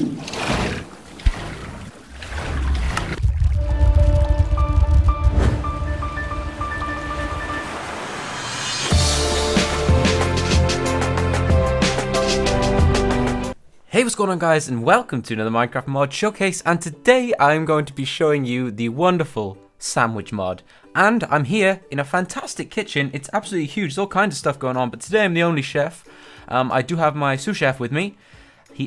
Hey, what's going on guys, and welcome to another Minecraft mod showcase, and today I'm going to be showing you the wonderful sandwich mod. And I'm here in a fantastic kitchen. It's absolutely huge, there's all kinds of stuff going on, but today I'm the only chef. I do have my sous chef with me.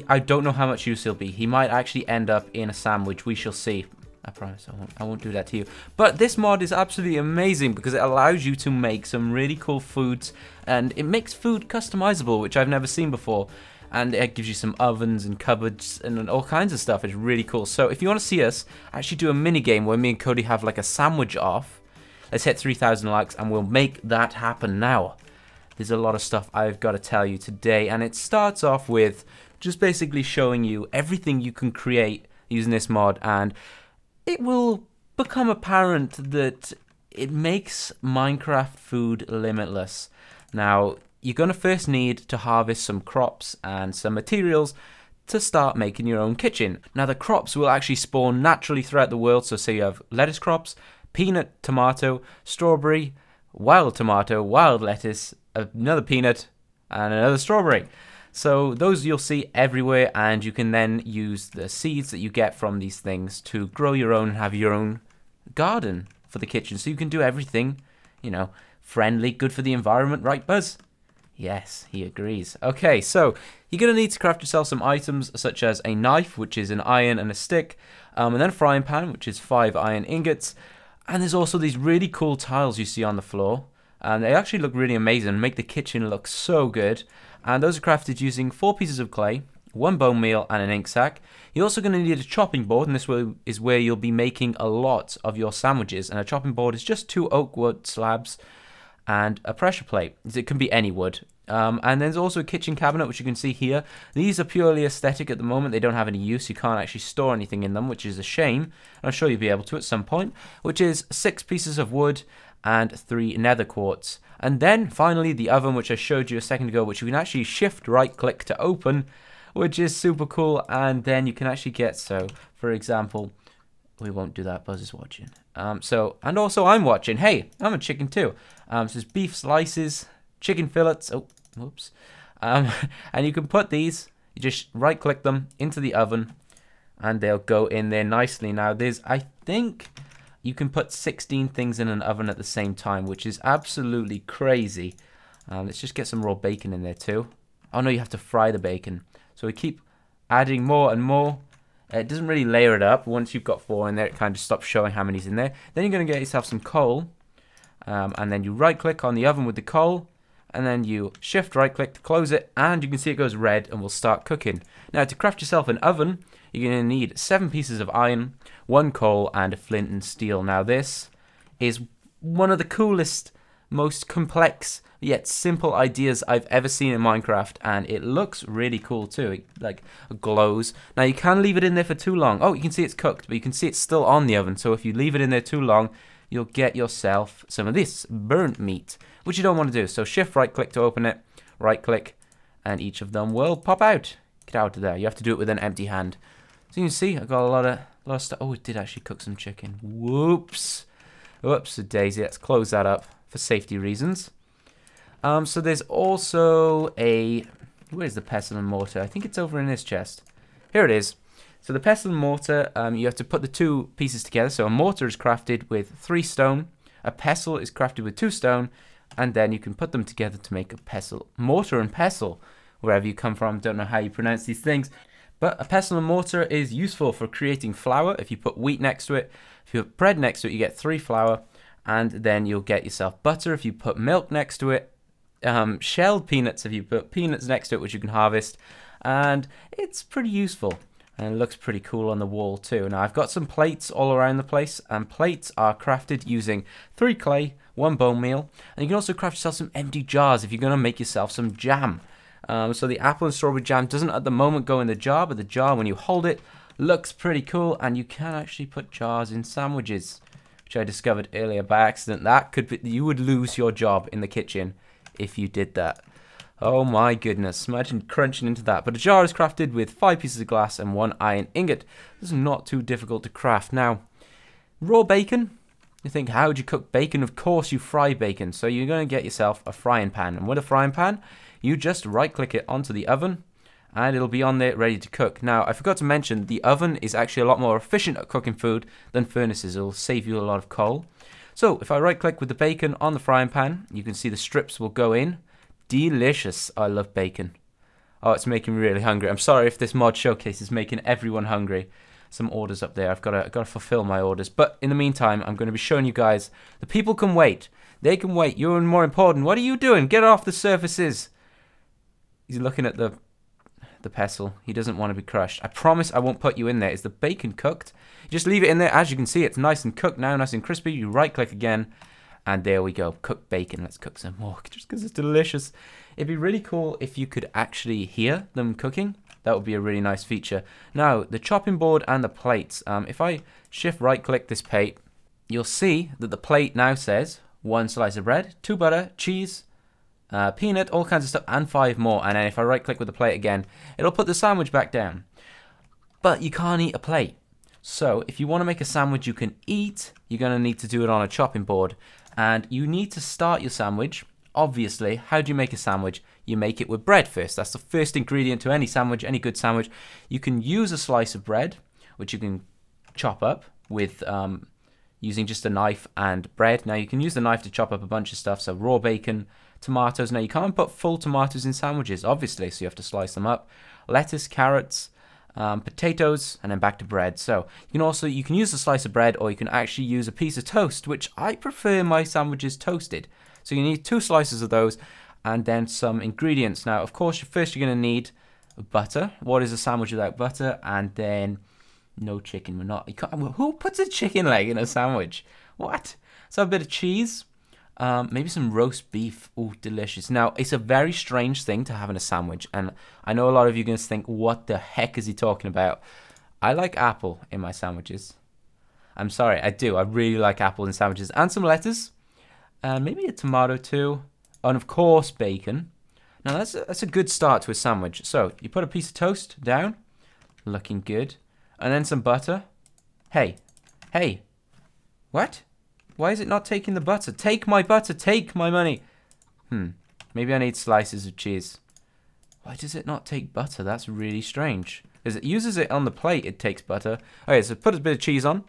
I don't know how much use he'll be. He might actually end up in a sandwich, we shall see. I promise I won't do that to you. But this mod is absolutely amazing because it allows you to make some really cool foods, and it makes food customizable, which I've never seen before. And it gives you some ovens and cupboards and all kinds of stuff. It's really cool. So if you want to see us actually do a mini game where me and Cody have like a sandwich off, let's hit 3,000 likes and we'll make that happen now. There's a lot of stuff I've got to tell you today, and it starts off with just basically showing you everything you can create using this mod, and it will become apparent that it makes Minecraft food limitless. Now, you're going to first need to harvest some crops and some materials to start making your own kitchen. Now the crops will actually spawn naturally throughout the world, so say you have lettuce crops, peanut, tomato, strawberry, wild tomato, wild lettuce, another peanut, and another strawberry. So those you'll see everywhere, and you can then use the seeds that you get from these things to grow your own and have your own garden for the kitchen. So you can do everything, you know, friendly, good for the environment, right Buzz? Yes, he agrees. Okay, so you're going to need to craft yourself some items such as a knife, which is an iron and a stick, and then a frying pan, which is 5 iron ingots. And there's also these really cool tiles you see on the floor, and they actually look really amazing and make the kitchen look so good. And those are crafted using 4 pieces of clay, 1 bone meal, and an ink sack. You're also going to need a chopping board, and this is where you'll be making a lot of your sandwiches. And a chopping board is just 2 oak wood slabs and a pressure plate. It can be any wood. And there's also a kitchen cabinet, which you can see here. These are purely aesthetic at the moment. They don't have any use. You can't actually store anything in them, which is a shame. I'm sure you'll be able to at some point. Which is 6 pieces of wood and 3 nether quartz. And then finally the oven, which I showed you a second ago, which you can actually shift right click to open, which is super cool. And then you can actually get, so for example, we won't do that, Buzz is watching. And also I'm watching. Hey, I'm a chicken too. So there's beef slices, chicken fillets, oh, whoops. And you can put these, you just right click them into the oven and they'll go in there nicely. Now I think you can put 16 things in an oven at the same time, which is absolutely crazy. Let's just get some raw bacon in there too. Oh no, you have to fry the bacon. So we keep adding more and more. It doesn't really layer it up. Once you've got 4 in there, it kind of stops showing how many's in there. Then you're going to get yourself some coal. And then you right click on the oven with the coal. And then you shift right click to close it. And you can see it goes red and will start cooking. Now to craft yourself an oven, you're going to need 7 pieces of iron, 1 coal, and a flint and steel. Now this is one of the coolest, most complex yet simple ideas I've ever seen in Minecraft, and it looks really cool too. It like glows. Now you can leave it in there for too long. Oh, you can see it's cooked, but you can see it's still on the oven. So if you leave it in there too long, you'll get yourself some of this burnt meat, which you don't want to do. So shift right click to open it, right click, and each of them will pop out. Get out of there. You have to do it with an empty hand. So you can see I got a lot of stuff. Oh, it did actually cook some chicken. Whoops. Whoops, daisy. Let's close that up for safety reasons. So there's also where's the pestle and mortar? I think it's over in this chest. Here it is. So the pestle and mortar, you have to put the 2 pieces together. So a mortar is crafted with 3 stone. A pestle is crafted with 2 stone. And then you can put them together to make a pestle. Mortar and pestle, wherever you come from. Don't know how you pronounce these things. But a pestle and mortar is useful for creating flour. If you put wheat next to it, if you put bread next to it, you get 3 flour. And then you'll get yourself butter if you put milk next to it. Shelled peanuts if you put peanuts next to it, which you can harvest. And it's pretty useful. And it looks pretty cool on the wall too. Now I've got some plates all around the place, and plates are crafted using 3 clay, 1 bone meal, and you can also craft yourself some empty jars if you're going to make yourself some jam. So the apple and strawberry jam doesn't at the moment go in the jar, but the jar, when you hold it, looks pretty cool, and you can actually put jars in sandwiches, which I discovered earlier by accident. That could be, you would lose your job in the kitchen if you did that. Oh my goodness, imagine crunching into that. But a jar is crafted with 5 pieces of glass and 1 iron ingot. This is not too difficult to craft. Now, raw bacon. You think, how would you cook bacon? Of course you fry bacon. So you're going to get yourself a frying pan. And with a frying pan, you just right click it onto the oven and it'll be on there ready to cook. Now, I forgot to mention, the oven is actually a lot more efficient at cooking food than furnaces. It'll save you a lot of coal. So if I right click with the bacon on the frying pan, you can see the strips will go in. Delicious. I love bacon. Oh, it's making me really hungry. I'm sorry if this mod showcase is making everyone hungry. Some orders up there. I've got to fulfill my orders. But in the meantime, I'm going to be showing you guys. The people can wait. They can wait. You're more important. What are you doing? Get off the surfaces. He's looking at the pestle. He doesn't want to be crushed. I promise I won't put you in there. Is the bacon cooked? You just leave it in there. As you can see, it's nice and cooked now, nice and crispy. You right click again. And there we go. Cooked bacon. Let's cook some more just because it's delicious. It'd be really cool if you could actually hear them cooking. That would be a really nice feature. Now, the chopping board and the plates. If I shift right click this plate, you'll see that the plate now says 1 slice of bread, 2 butter, cheese, peanut, all kinds of stuff, and 5 more. And then if I right click with the plate again, it'll put the sandwich back down. But you can't eat a plate. So if you want to make a sandwich you can eat, you're going to need to do it on a chopping board. And you need to start your sandwich. Obviously, how do you make a sandwich? You make it with bread first. That's the first ingredient to any sandwich, any good sandwich. You can use a slice of bread, which you can chop up with using just a knife and bread. Now, you can use the knife to chop up a bunch of stuff. So raw bacon, tomatoes. Now, you can't put full tomatoes in sandwiches, obviously, so you have to slice them up. Lettuce, carrots, potatoes, and then back to bread. So you can use a slice of bread, or you can actually use a piece of toast, which I prefer my sandwiches toasted. So you need 2 slices of those and then some ingredients. Now, of course, first you're going to need butter. What is a sandwich without butter? And then no chicken. Who puts a chicken leg in a sandwich? What? So a bit of cheese, maybe some roast beef. Oh, delicious. Now, it's a very strange thing to have in a sandwich. And I know a lot of you are going to think, what the heck is he talking about? I like apple in my sandwiches. I'm sorry, I do. I really like apple in sandwiches. And some lettuce. And maybe a tomato too. And of course, bacon. Now, that's a good start to a sandwich. So, you put a piece of toast down. Looking good. And then some butter. Hey. What? Why is it not taking the butter? Take my butter. Take my money. Maybe I need slices of cheese. Why does it not take butter? That's really strange. Because it uses it on the plate, it takes butter. Okay, so put a bit of cheese on.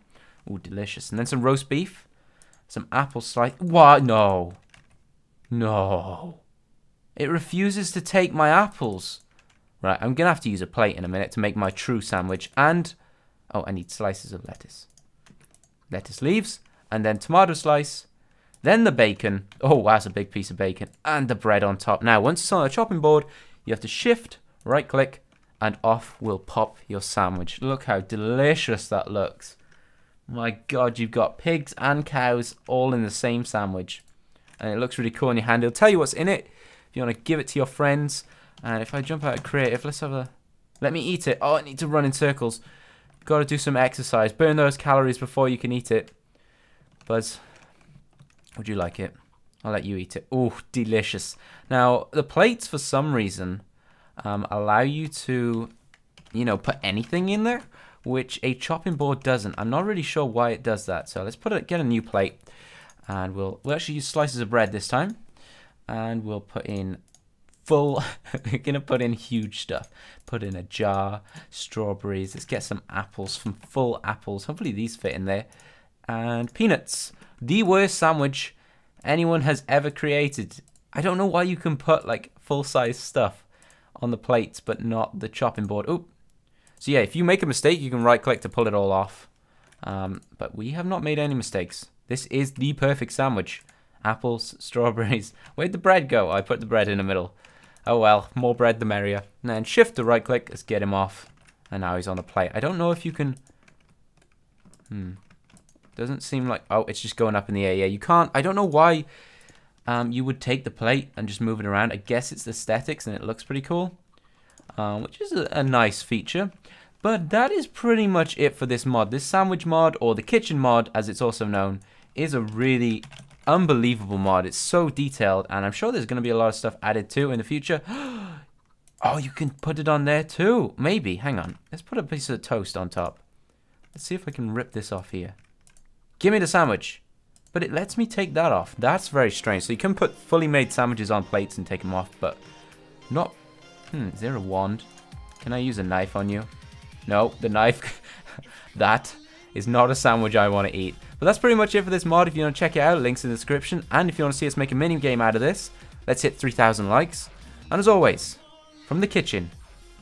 Oh, delicious. And then some roast beef. Some apple slice. What? No. It refuses to take my apples. Right, I'm going to have to use a plate in a minute to make my true sandwich. And, oh, I need slices of lettuce. Lettuce leaves. And then tomato slice. Then the bacon. Oh, that's a big piece of bacon. And the bread on top. Now, once it's on a chopping board, you have to shift, right click, and off will pop your sandwich. Look how delicious that looks. My God, you've got pigs and cows all in the same sandwich. And it looks really cool in your hand. It'll tell you what's in it if you want to give it to your friends. And if I jump out of creative, let's have a... Let me eat it. Oh, I need to run in circles. Got to do some exercise. Burn those calories before you can eat it. Buzz, would you like it? I'll let you eat it. Oh, delicious. Now, the plates, for some reason, allow you to, put anything in there, which a chopping board doesn't. I'm not really sure why it does that. So let's get a new plate, and we'll actually use slices of bread this time, and we'll put in full. We're gonna put in huge stuff. Put in a jar, strawberries. Let's get some apples, some full apples. Hopefully these fit in there, and peanuts. The worst sandwich anyone has ever created. I don't know why you can put like full-size stuff on the plates, but not the chopping board. Oop. So yeah, if you make a mistake, you can right-click to pull it all off. But we have not made any mistakes. This is the perfect sandwich. Apples, strawberries. Where'd the bread go? I put the bread in the middle. Oh well, more bread the merrier. And then shift to right-click. Let's get him off. And now he's on the plate. I don't know if you can... Doesn't seem like... Oh, it's just going up in the air. Yeah, you can't... I don't know why you would take the plate and just move it around. I guess it's the aesthetics and it looks pretty cool. Which is a nice feature. But that is pretty much it for this mod. This sandwich mod, or the kitchen mod as it's also known, is a really unbelievable mod. It's so detailed, and I'm sure there's going to be a lot of stuff added to in the future. Oh, you can put it on there too. Maybe. Hang on. Let's put a piece of toast on top. Let's see if I can rip this off here. Give me the sandwich. But it lets me take that off. That's very strange. So you can put fully made sandwiches on plates and take them off, but not... is there a wand? Can I use a knife on you? No, the knife... That is not a sandwich I want to eat. But that's pretty much it for this mod. If you want to check it out, links in the description. And if you want to see us make a mini game out of this, let's hit 3,000 likes. And as always, from the kitchen,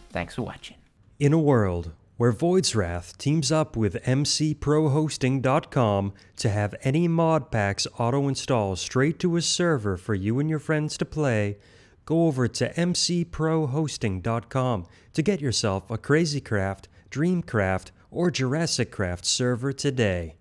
thanks for watching. In a world where Void's Wrath teams up with mcprohosting.com to have any mod packs auto-install straight to a server for you and your friends to play, go over to mcprohosting.com to get yourself a Crazy Craft, Dreamcraft, or Jurassic Craft server today.